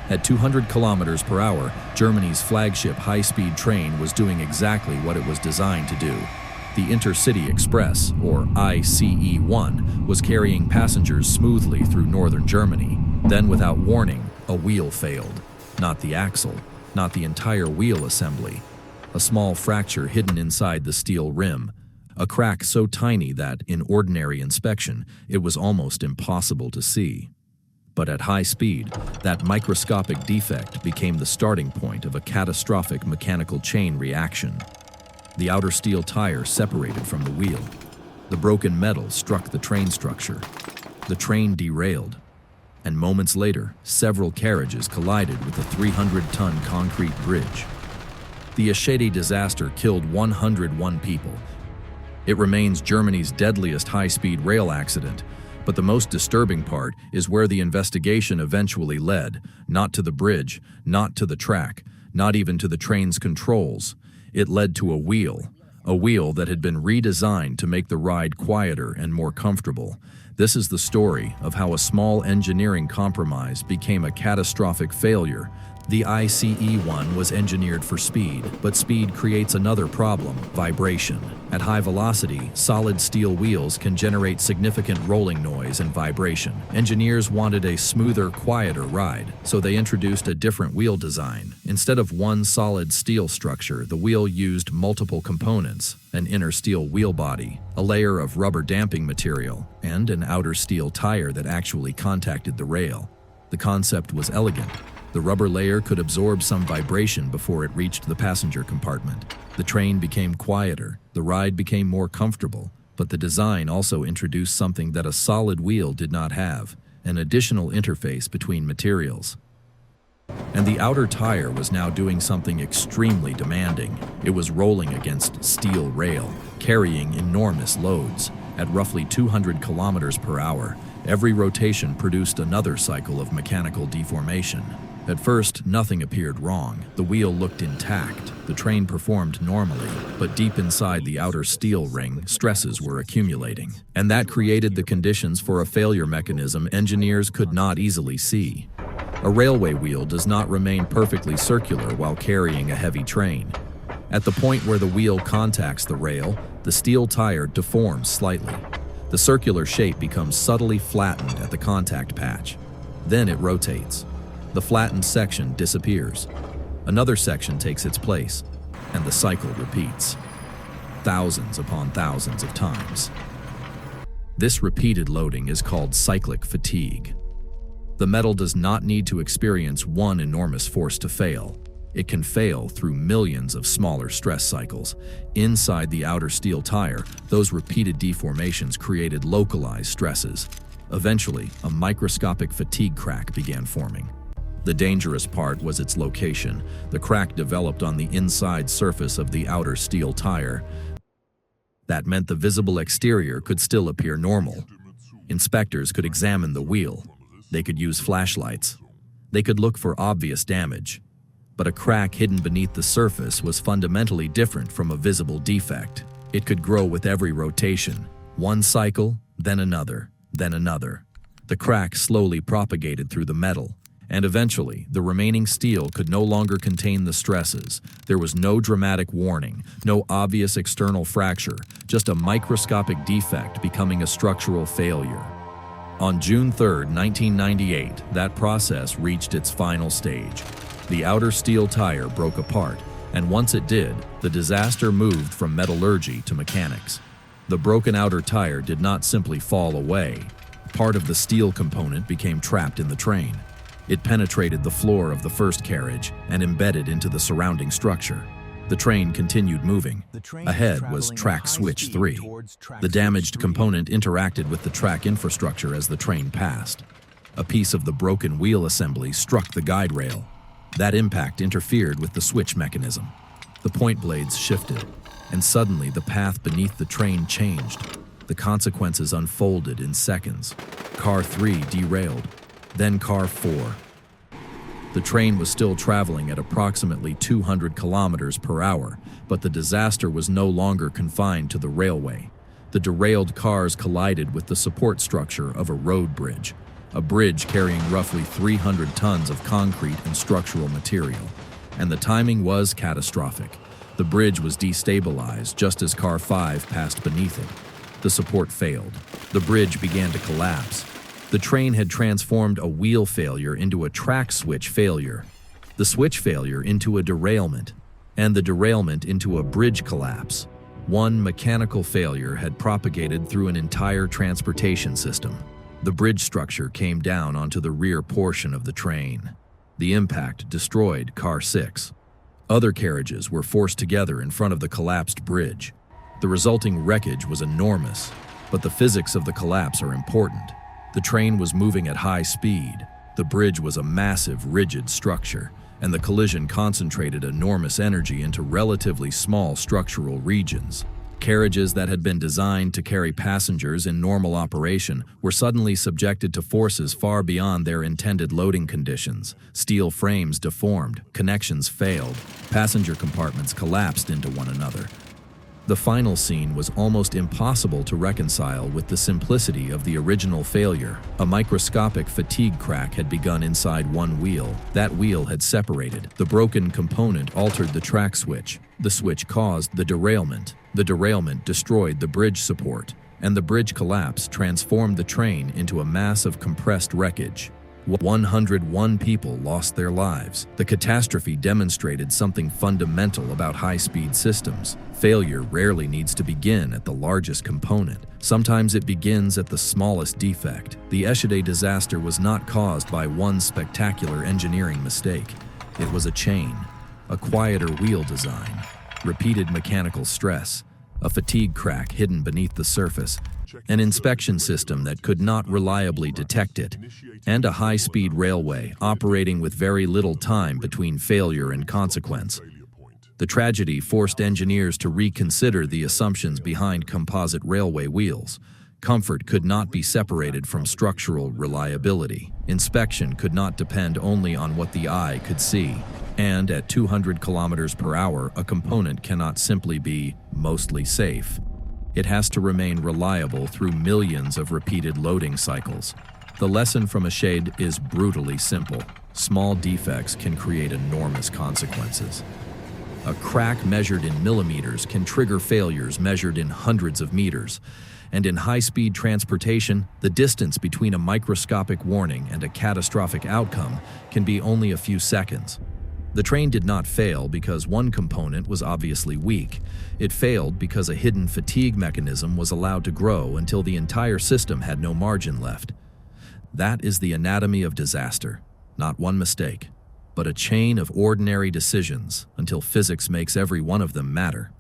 At 200 kilometers per hour, Germany's flagship high-speed train was doing exactly what it was designed to do. The Intercity-Express, or ICE-1, was carrying passengers smoothly through northern Germany. Then, without warning, a wheel failed. Not the axle, not the entire wheel assembly. A small fracture hidden inside the steel rim. A crack so tiny that, in ordinary inspection, it was almost impossible to see. But at high speed, that microscopic defect became the starting point of a catastrophic mechanical chain reaction. The outer steel tire separated from the wheel. The broken metal struck the train structure. The train derailed. And moments later, several carriages collided with a 300-ton concrete bridge. The Eschede disaster killed 101 people. It remains Germany's deadliest high-speed rail accident, but the most disturbing part is where the investigation eventually led, not to the bridge, not to the track, not even to the train's controls. It led to a wheel that had been redesigned to make the ride quieter and more comfortable. This is the story of how a small engineering compromise became a catastrophic failure. The ICE-1 was engineered for speed, but speed creates another problem: vibration. At high velocity, solid steel wheels can generate significant rolling noise and vibration. Engineers wanted a smoother, quieter ride, so they introduced a different wheel design. Instead of one solid steel structure, the wheel used multiple components: an inner steel wheel body, a layer of rubber damping material, and an outer steel tire that actually contacted the rail. The concept was elegant. The rubber layer could absorb some vibration before it reached the passenger compartment. The train became quieter, the ride became more comfortable, but the design also introduced something that a solid wheel did not have: an additional interface between materials. And the outer tire was now doing something extremely demanding. It was rolling against steel rail, carrying enormous loads. At roughly 200 kilometers per hour, every rotation produced another cycle of mechanical deformation. At first, nothing appeared wrong. The wheel looked intact. The train performed normally, but deep inside the outer steel ring, stresses were accumulating. And that created the conditions for a failure mechanism engineers could not easily see. A railway wheel does not remain perfectly circular while carrying a heavy train. At the point where the wheel contacts the rail, the steel tire deforms slightly. The circular shape becomes subtly flattened at the contact patch. Then it rotates. The flattened section disappears. Another section takes its place, and the cycle repeats. Thousands upon thousands of times. This repeated loading is called cyclic fatigue. The metal does not need to experience one enormous force to fail. It can fail through millions of smaller stress cycles. Inside the outer steel tire, those repeated deformations created localized stresses. Eventually, a microscopic fatigue crack began forming. The dangerous part was its location. The crack developed on the inside surface of the outer steel tire. That meant the visible exterior could still appear normal. Inspectors could examine the wheel. They could use flashlights. They could look for obvious damage. But a crack hidden beneath the surface was fundamentally different from a visible defect. It could grow with every rotation. One cycle, then another, then another. The crack slowly propagated through the metal. And eventually, the remaining steel could no longer contain the stresses. There was no dramatic warning, no obvious external fracture, just a microscopic defect becoming a structural failure. On June 3, 1998, that process reached its final stage. The outer steel tire broke apart, and once it did, the disaster moved from metallurgy to mechanics. The broken outer tire did not simply fall away. Part of the steel component became trapped in the train. It penetrated the floor of the first carriage and embedded into the surrounding structure. The train continued moving. Ahead was track switch 3. The damaged component interacted with the track infrastructure as the train passed. A piece of the broken wheel assembly struck the guide rail. That impact interfered with the switch mechanism. The point blades shifted, and suddenly the path beneath the train changed. The consequences unfolded in seconds. Car 3 derailed. Then car 4. The train was still traveling at approximately 200 kilometers per hour, but the disaster was no longer confined to the railway. The derailed cars collided with the support structure of a road bridge. a bridge carrying roughly 300 tons of concrete and structural material. And the timing was catastrophic. The bridge was destabilized just as Car 5 passed beneath it. The support failed. The bridge began to collapse. The train had transformed a wheel failure into a track switch failure, the switch failure into a derailment, and the derailment into a bridge collapse. One mechanical failure had propagated through an entire transportation system. The bridge structure came down onto the rear portion of the train. The impact destroyed Car 6. Other carriages were forced together in front of the collapsed bridge. The resulting wreckage was enormous, but the physics of the collapse are important. The train was moving at high speed. The bridge was a massive, rigid structure, and the collision concentrated enormous energy into relatively small structural regions. Carriages that had been designed to carry passengers in normal operation were suddenly subjected to forces far beyond their intended loading conditions. Steel frames deformed, connections failed, passenger compartments collapsed into one another. The final scene was almost impossible to reconcile with the simplicity of the original failure. A microscopic fatigue crack had begun inside one wheel. That wheel had separated. The broken component altered the track switch. The switch caused the derailment. The derailment destroyed the bridge support, and the bridge collapse transformed the train into a mass of compressed wreckage. 101 people lost their lives. The catastrophe demonstrated something fundamental about high-speed systems. Failure rarely needs to begin at the largest component. Sometimes it begins at the smallest defect. The Eschede disaster was not caused by one spectacular engineering mistake. It was a chain, a quieter wheel design, repeated mechanical stress, a fatigue crack hidden beneath the surface, an inspection system that could not reliably detect it, and a high-speed railway operating with very little time between failure and consequence. The tragedy forced engineers to reconsider the assumptions behind composite railway wheels. Comfort could not be separated from structural reliability. Inspection could not depend only on what the eye could see. And at 200 kilometers per hour, a component cannot simply be mostly safe. It has to remain reliable through millions of repeated loading cycles. The lesson from Eschede is brutally simple. Small defects can create enormous consequences. A crack measured in millimeters can trigger failures measured in hundreds of meters. And in high-speed transportation, the distance between a microscopic warning and a catastrophic outcome can be only a few seconds. The train did not fail because one component was obviously weak. It failed because a hidden fatigue mechanism was allowed to grow until the entire system had no margin left. That is the anatomy of disaster. Not one mistake, but a chain of ordinary decisions until physics makes every one of them matter.